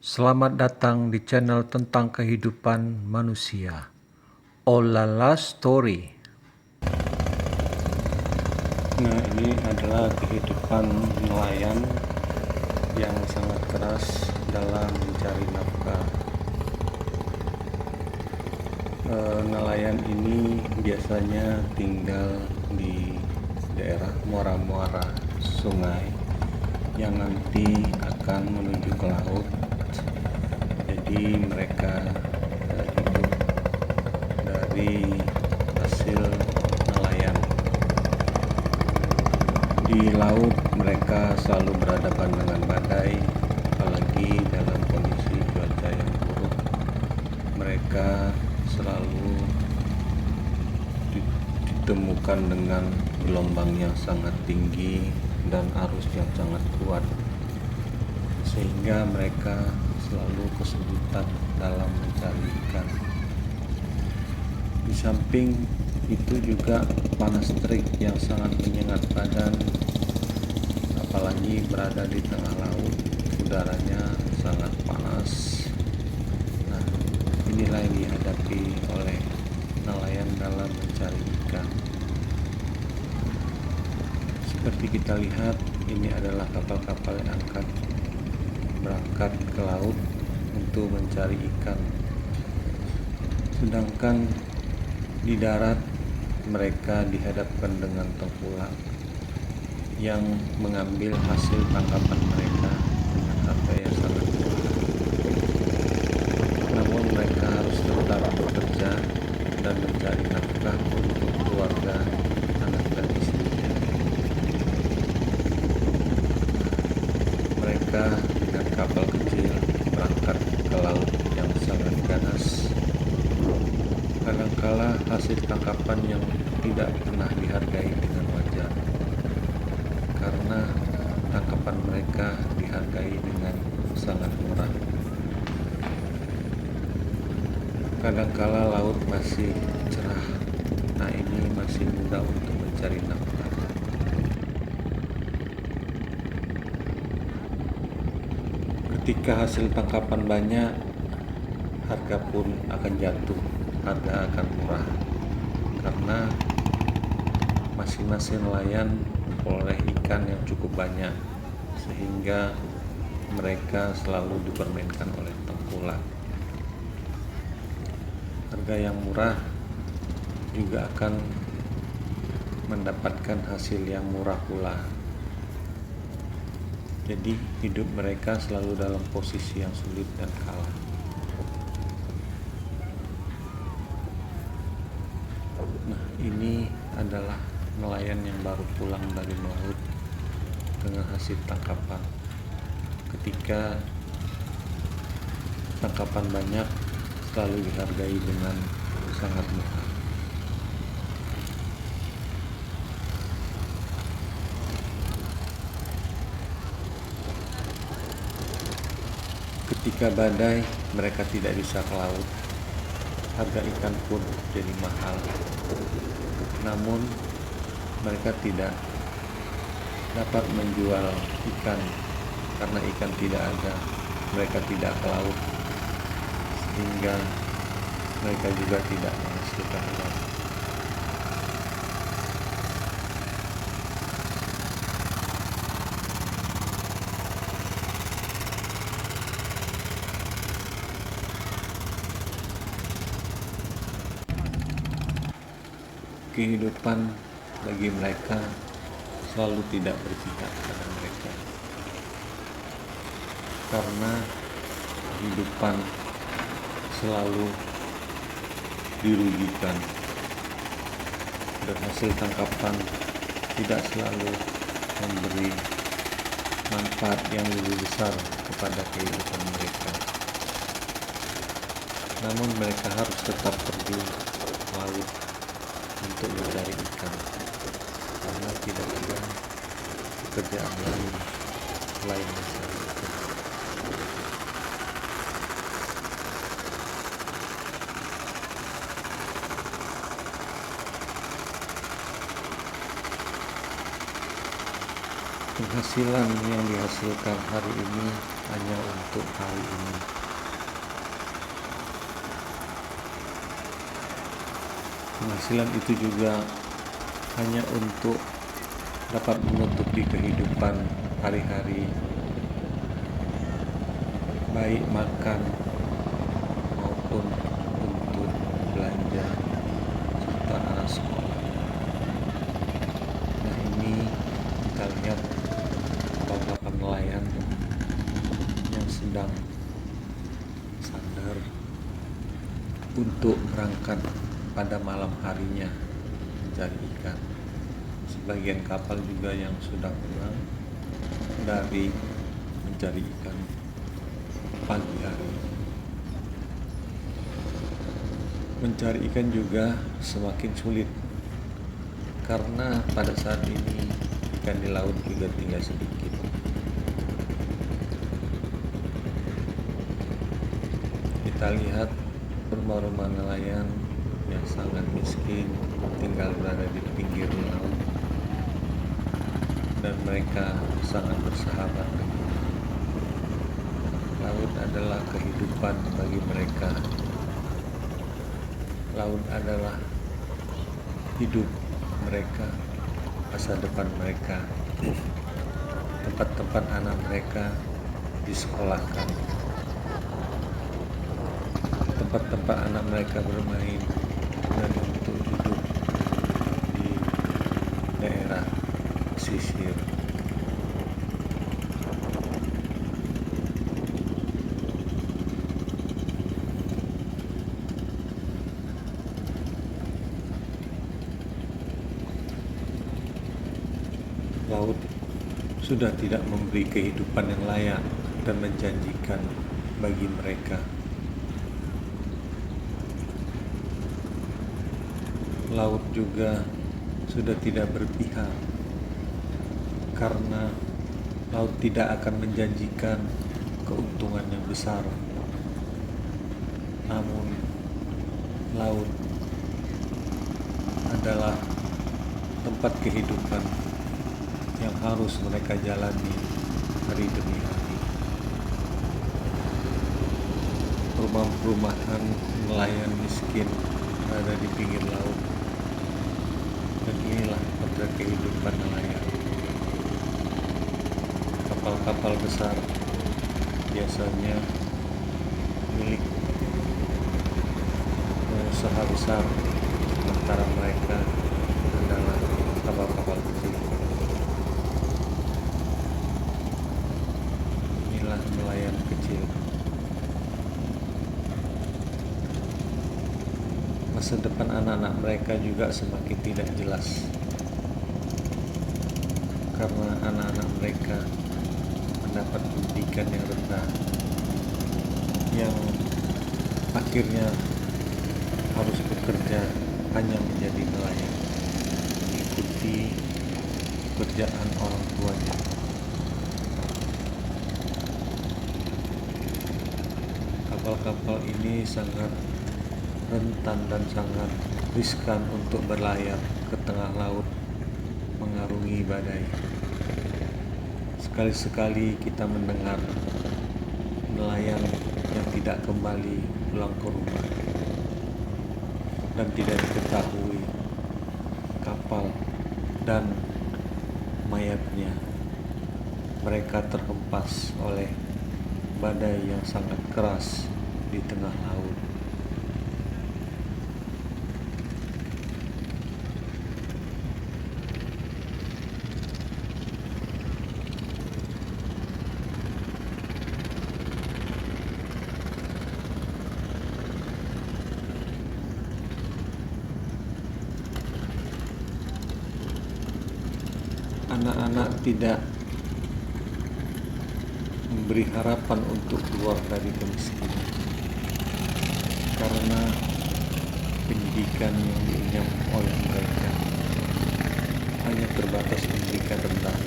Selamat datang di channel tentang kehidupan manusia, Olala Story. Nah, ini adalah kehidupan nelayan yang sangat keras dalam mencari nafkah. Nelayan ini biasanya tinggal di daerah muara-muara sungai yang nanti akan menuju ke laut. Jadi mereka hidup dari hasil nelayan. Di laut mereka selalu berhadapan dengan badai, apalagi dalam kondisi cuaca yang buruk. Mereka selalu ditemukan dengan gelombang yang sangat tinggi dan arus yang sangat kuat, sehingga mereka selalu kesulitan dalam mencari ikan. Di samping itu juga panas terik yang sangat menyengat badan, apalagi berada di tengah laut, udaranya sangat panas. Nah, inilah yang dihadapi oleh nelayan dalam mencari ikan. Seperti kita lihat, ini adalah kapal-kapal yang akan berangkat ke laut untuk mencari ikan. Sedangkan di darat mereka dihadapkan dengan tengkulak yang mengambil hasil tangkapan mereka dengan harga yang sangat murah. Namun mereka harus tetap bekerja dan mencari nafkah untuk keluarga, anak dan istrinya. Mereka dengan kapal kecil berangkat ke laut yang sangat ganas. Kadangkala hasil tangkapan yang tidak pernah dihargai dengan wajar, karena tangkapan mereka dihargai dengan sangat murah. Kadangkala laut masih cerah, nah ini masih mudah untuk mencari nafkah. Ketika hasil tangkapan banyak, harga pun akan jatuh, harga akan murah, karena masing-masing nelayan memperoleh ikan yang cukup banyak, sehingga mereka selalu dipermainkan oleh tengkulak. Harga yang murah juga akan mendapatkan hasil yang murah pula. Jadi hidup mereka selalu dalam posisi yang sulit dan kalah. Nah, ini adalah nelayan yang baru pulang dari melaut dengan hasil tangkapan. Ketika tangkapan banyak, selalu dihargai dengan sangat murah. Ketika badai, mereka tidak bisa ke laut. Harga ikan pun jadi mahal. Namun mereka tidak dapat menjual ikan karena ikan tidak ada. Mereka tidak ke laut, sehingga mereka juga tidak menghasilkan uang. Kehidupan bagi mereka selalu tidak berpihak pada mereka, karena kehidupan selalu dirugikan dan hasil tangkapan tidak selalu memberi manfaat yang lebih besar kepada kehidupan mereka. Namun mereka harus tetap pergi ke laut untuk mencari ikan, karena tidak ada pekerjaan lain selain mencari ikan. Penghasilan yang dihasilkan hari ini hanya untuk hari ini. Penghasilan itu juga hanya untuk dapat menutupi kehidupan hari-hari, baik makan maupun untuk belanja serta anak sekolah. Nah, ini kita lihat kapal-kapal nelayan yang sedang sandar untuk berangkat pada malam harinya mencari ikan. Sebagian kapal juga yang sudah pulang dari mencari ikan pagi hari. Mencari ikan juga semakin sulit karena pada saat ini ikan di laut juga tinggal sedikit. Kita lihat rumah-rumah nelayan yang sangat miskin tinggal berada di pinggir laut, dan mereka sangat bersahabat. Laut adalah kehidupan bagi mereka. Laut adalah hidup mereka, masa depan mereka, tempat-tempat anak mereka disekolahkan, tempat-tempat anak mereka bermain, dan untuk hidup di daerah pesisir. Laut sudah tidak memberi kehidupan yang layak dan menjanjikan bagi mereka. Laut juga sudah tidak berpihak karena laut tidak akan menjanjikan keuntungan yang besar. Namun laut adalah tempat kehidupan yang harus mereka jalani hari demi hari. Perumahan nelayan miskin berada di pinggir laut, dan inilah potret kehidupan nelayan. Kapal-kapal besar biasanya milik pengusaha besar, sementara mereka adalah kapal-kapal kecil. Inilah nelayan kecil. Masa depan anak-anak mereka juga semakin tidak jelas karena anak-anak mereka mendapat pendidikan yang rendah, yang akhirnya harus bekerja hanya menjadi nelayan, mengikuti pekerjaan orang tuanya. Kapal-kapal ini sangat rentan dan sangat riskan untuk berlayar ke tengah laut mengarungi badai. Sekali-sekali kita mendengar nelayan yang tidak kembali pulang ke rumah, dan tidak diketahui kapal dan mayatnya. Mereka terhempas oleh badai yang sangat keras di tengah laut. Anak-anak tidak memberi harapan untuk keluar dari kemiskinan karena pendidikan yang dinyam oleh mereka hanya terbatas pendidikan rendah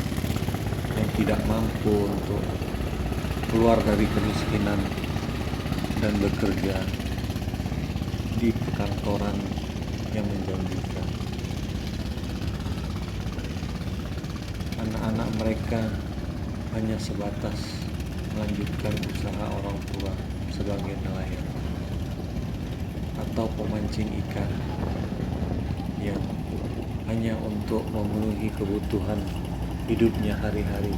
yang tidak mampu untuk keluar dari kemiskinan dan bekerja di perkantoran yang menjanjikan. Anak-anak mereka hanya sebatas melanjutkan usaha orang tua sebagai nelayan atau pemancing ikan yang hanya untuk memenuhi kebutuhan hidupnya hari-hari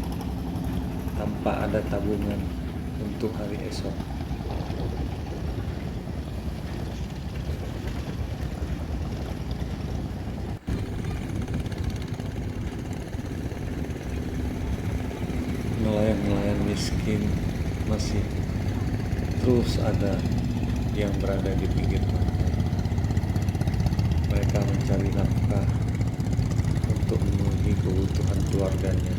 tanpa ada tabungan untuk hari esok. Nelayan-nelayan miskin masih terus ada yang berada di pinggir pantai. Mereka mencari nafkah untuk memenuhi kebutuhan keluarganya.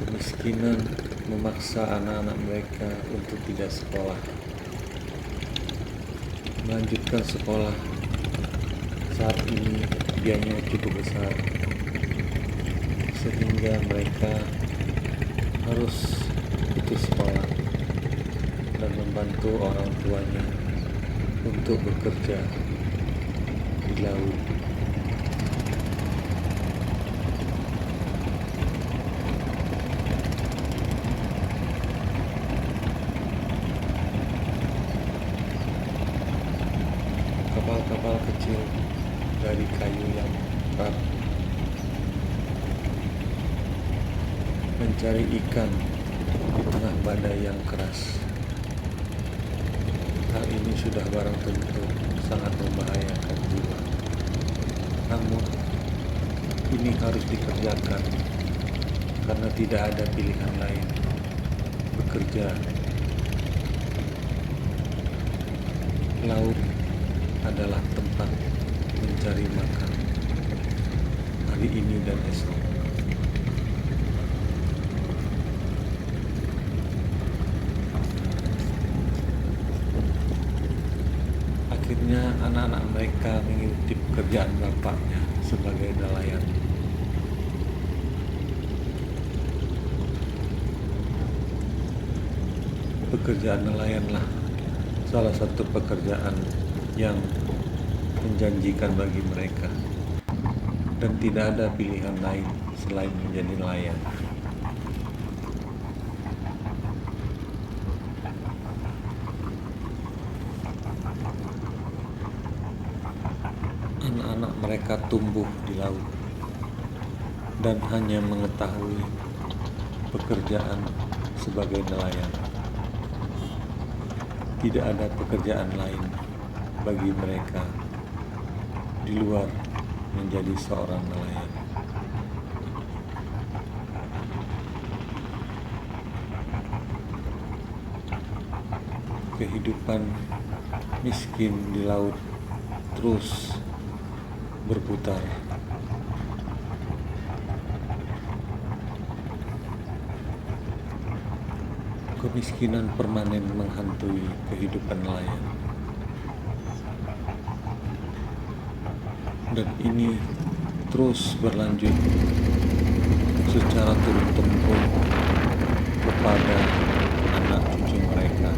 Kemiskinan memaksa anak-anak mereka untuk tidak sekolah, melanjutkan sekolah. Saat ini biayanya cukup besar, sehingga mereka harus putus sekolah dan membantu orang tuanya untuk bekerja di laut. Kapal-kapal kecil dari kayu yang rapuh mencari ikan di tengah badai yang keras. Hal ini sudah barang tentu sangat membahayakan jiwa. Namun, ini harus dikerjakan karena tidak ada pilihan lain. Bekerja. Laut adalah tempat mencari makan hari ini dan esok. Akhirnya anak-anak mereka mengikuti pekerjaan bapaknya sebagai nelayan. Pekerjaan nelayanlah salah satu pekerjaan yang menjanjikan bagi mereka, dan tidak ada pilihan lain selain menjadi nelayan. Anak-anak mereka tumbuh di laut dan hanya mengetahui pekerjaan sebagai nelayan. Tidak ada pekerjaan lain bagi mereka di luar menjadi seorang nelayan. Kehidupan miskin di laut terus berputar. Kemiskinan permanen menghantui kehidupan nelayan. Dan ini terus berlanjut secara turun-temurun kepada anak cucu mereka.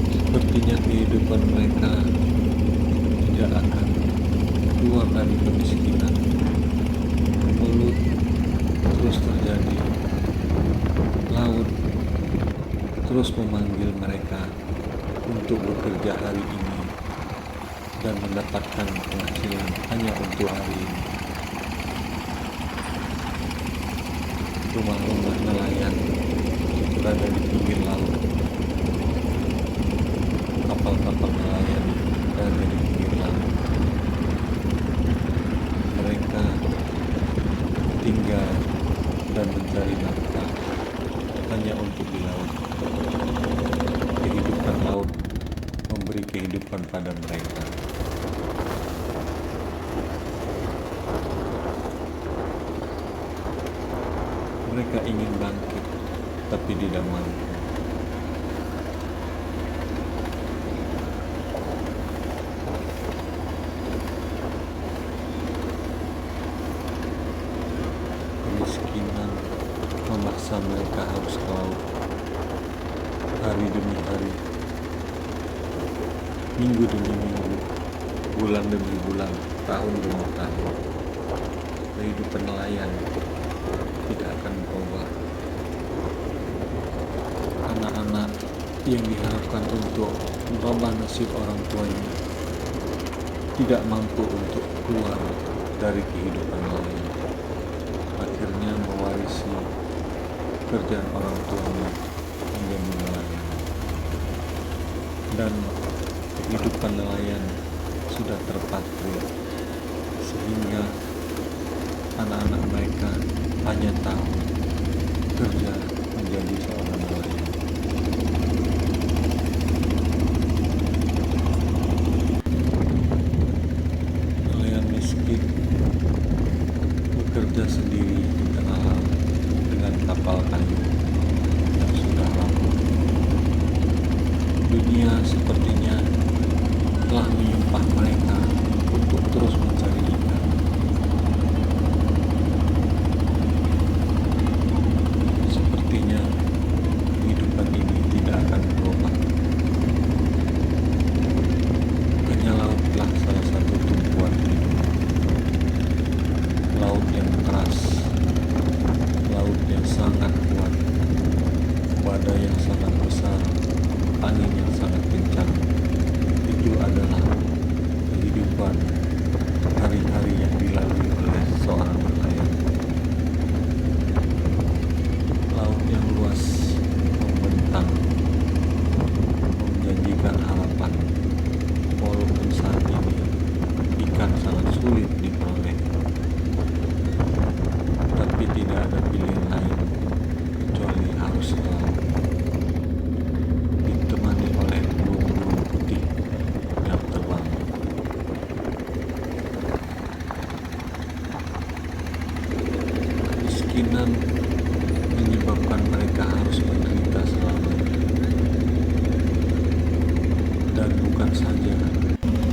Sepertinya kehidupan mereka tidak akan keluar dari kemiskinan. Mulut terus terjadi. Laut terus memanggil mereka untuk bekerja hari ini dan mendapatkan penghasilan hanya untuk hari ini. Rumah-rumah nelayan berada di pinggir laut. Kapal-kapal nelayan berada di pinggir laut. Mereka tinggal dan mencari nafkah hanya untuk di laut. Kehidupan laut memberi kehidupan pada mereka. Mereka ingin bangkit, tapi tidak mampu. Kemiskinan memaksa mereka harus ke laut minggu demi minggu, bulan demi bulan, tahun demi tahun. Kehidupan nelayan tidak akan berubah. Anak-anak yang diharapkan untuk merubah nasib orang tuanya tidak mampu untuk keluar dari kehidupan nelayan. Akhirnya mewarisi pekerjaan orang tuanya menjadi nelayan. Dan kehidupan nelayan sudah terpatri, sehingga anak-anak mereka hanya tahu kerja menjadi seorang nelayan. Nelayan miskin bekerja sendiri di tengah laut dengan kapal kayu yang sudah rapuh. Dunia sepertinya telah menyumpah mereka untuk terus mencari ikan. Sepertinya kehidupan ini tidak akan berubah. Hanya lautlah salah satu tumpuan hidup. Laut yang keras, laut yang sangat kuat, badai yang sangat besar, angin yang sangat kencang. Itu adalah kehidupan hari-hari yang dilalui oleh seorang nelayan. Laut yang luas membentang, menjanjikan harapan, walaupun saat ini ikan sangat sulit diperoleh. Tapi tidak ada pilihan lain kecuali harus ke laut, ditemani oleh burung-burung putih yang terbang. Kemiskinan menyebabkan mereka harus menderita selamanya. Dan bukan saja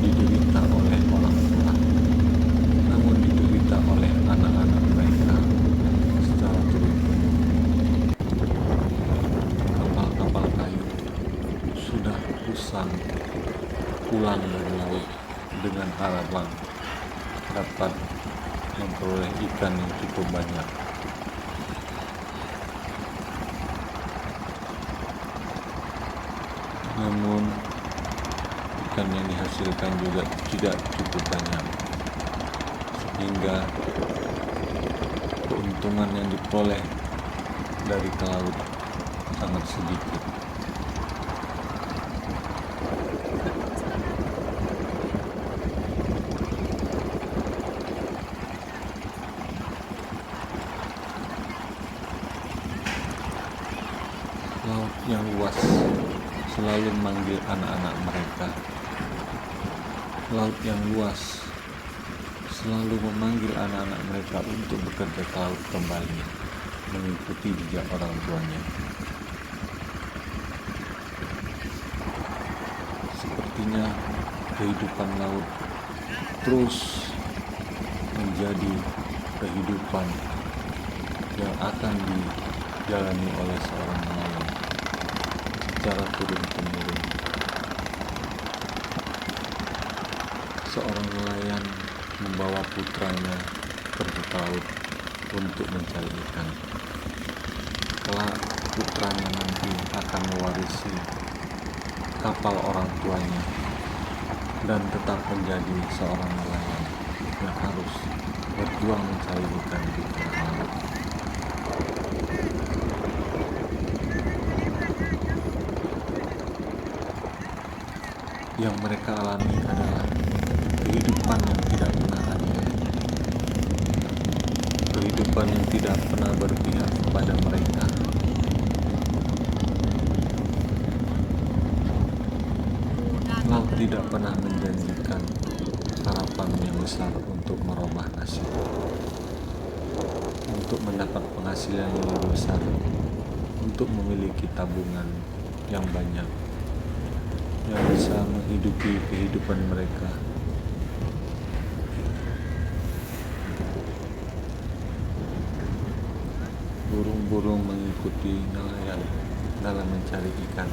diderita oleh orang tua, namun diderita oleh anak-anak mereka secara turun-temurun. Kapal-kapal kayu sudah usang pulang dari laut dengan harapan dapat memperoleh ikan yang cukup banyak. Namun ikan yang dihasilkan juga tidak cukup banyak, sehingga keuntungan yang diperoleh dari ke laut sangat sedikit. Laut yang luas selalu memanggil anak-anak mereka. Laut yang luas selalu memanggil anak-anak mereka untuk bekerja ke laut kembali, mengikuti jejak orang tuanya. Sepertinya kehidupan laut terus menjadi kehidupan yang akan dijalani oleh seorang nelayan secara turun-temurun. Seorang nelayan membawa putranya pergi ke laut untuk mencari ikan. Kelak putranya nanti akan mewarisi kapal orang tuanya dan tetap menjadi seorang nelayan yang harus berjuang mencari ikan di tengah laut. Yang mereka alami adalah kehidupan yang tidak pernah adil, kehidupan yang tidak pernah berpihak kepada mereka. Laut tidak pernah menjanjikan harapan yang besar untuk merubah nasib, untuk mendapat penghasilan yang lebih besar, untuk memiliki tabungan yang banyak, yang bisa menghidupi kehidupan mereka. Burung-burung mengikuti nelayan dalam mencari ikan.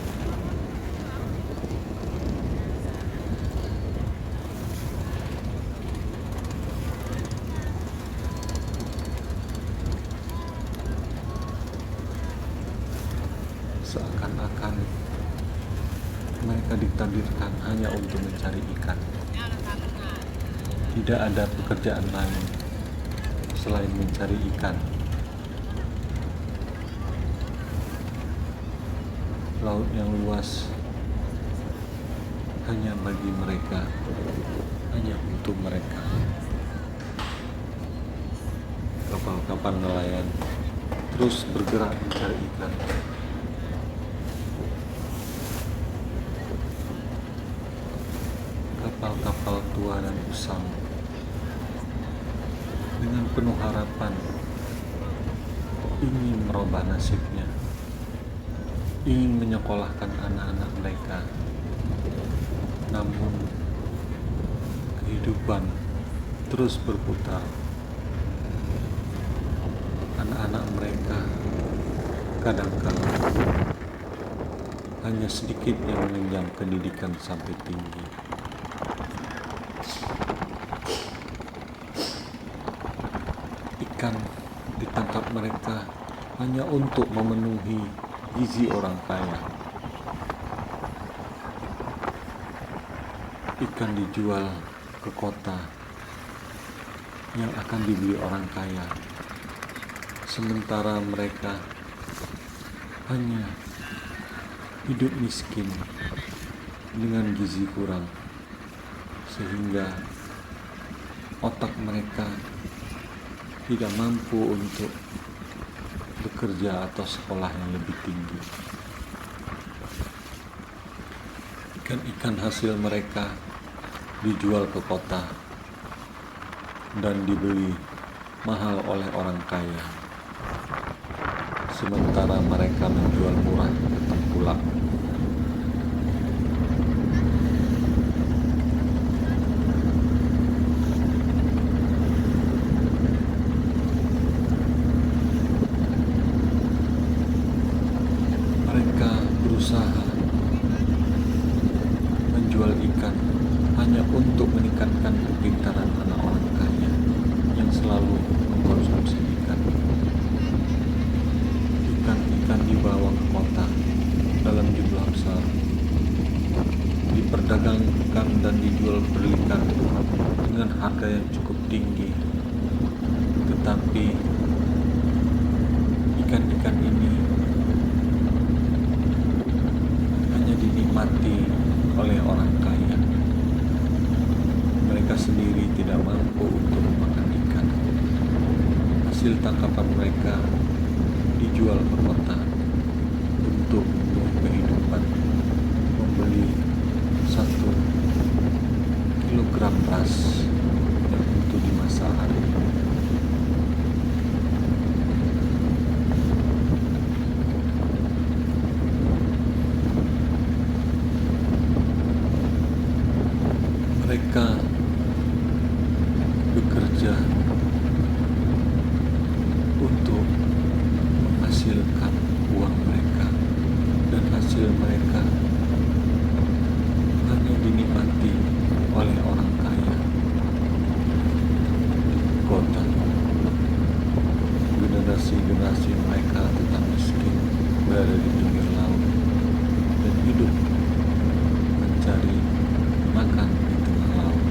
Mereka ditakdirkan hanya untuk mencari ikan. Tidak ada pekerjaan lain selain mencari ikan. Laut yang luas hanya bagi mereka, hanya untuk mereka. Kapal-kapal nelayan terus bergerak mencari ikan. Kapal-kapal tua dan usang dengan penuh harapan ingin merubah nasibnya, ingin menyekolahkan anak-anak mereka. Namun kehidupan terus berputar. Anak-anak mereka kadang-kala hanya sedikit yang mengenyam pendidikan sampai tinggi. Ikan ditangkap mereka hanya untuk memenuhi gizi orang kaya. Ikan dijual ke kota yang akan dibeli orang kaya, sementara mereka hanya hidup miskin dengan gizi kurang, sehingga otak mereka tidak mampu untuk bekerja atau sekolah yang lebih tinggi. Ikan-ikan hasil mereka dijual ke kota dan dibeli mahal oleh orang kaya, sementara mereka menjual murah ke tengkulak. Mereka berusaha menjual ikan hanya untuk meningkatkan kepintaran anak orang kaya yang selalu mengkonsumsi ikan. Ikan-ikan dibawa ke kota dalam jumlah besar, diperdagangkan dan dijual berlikan dengan harga yang cukup tinggi. Tetapi ikan-ikan ini hanya dinikmati oleh orang kaya. Mereka sendiri tidak mampu untuk memakan ikan. Hasil tangkapan mereka dijual ke kota untuk kehidupan, membeli 1 kilogram beras yang untuk dimasak hari. Mereka bekerja untuk menghasilkan uang mereka, dan hasil mereka hanya dinikmati oleh orang kaya di kota. Generasi-generasi mereka tetap miskin, berada di pinggir laut dan hidup mencari makan di tengah laut.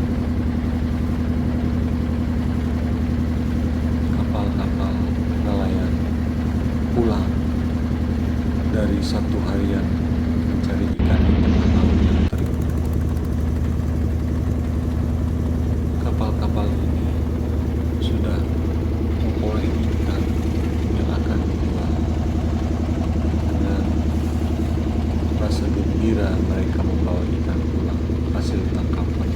Kapal-kapal nelayan pulang dari satu harian mencari ikan di tengah laut yang terik. Kapal-kapal ini sudah memperoleh ikan yang akan dijual. Dengan rasa gembira mereka membawa ikan pulang hasil tangkapan.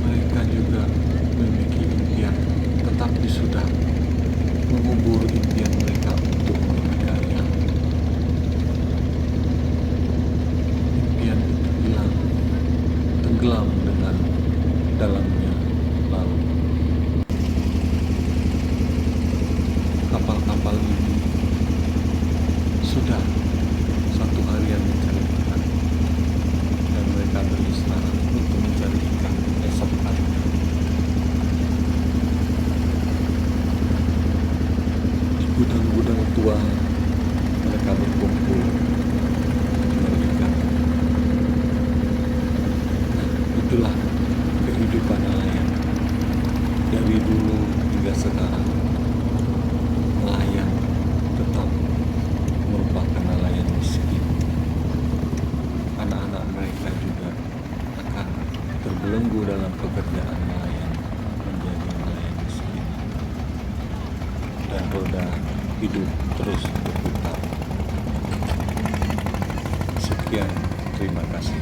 Mereka juga memiliki impian, tetapi sudah mengubur impian mereka untuk berbudaya. Impian itu hilang, tenggelam dengan dalamnya laut. Kapal-kapal ini sudah satu harian mencari ikan, dan mereka beristirahat untuk mencari ikan esok hari. gudang-gudang tua mereka berkumpul memberikan. Nah, itulah kehidupan nelayan dari dulu hingga sekarang. Nelayan tetap merupakan nelayan miskin. Anak-anak mereka juga akan terbelenggu dalam pekerjaan nelayan menjadi nelayan miskin, dan roda hidup terus berputar. Sekian, terima kasih.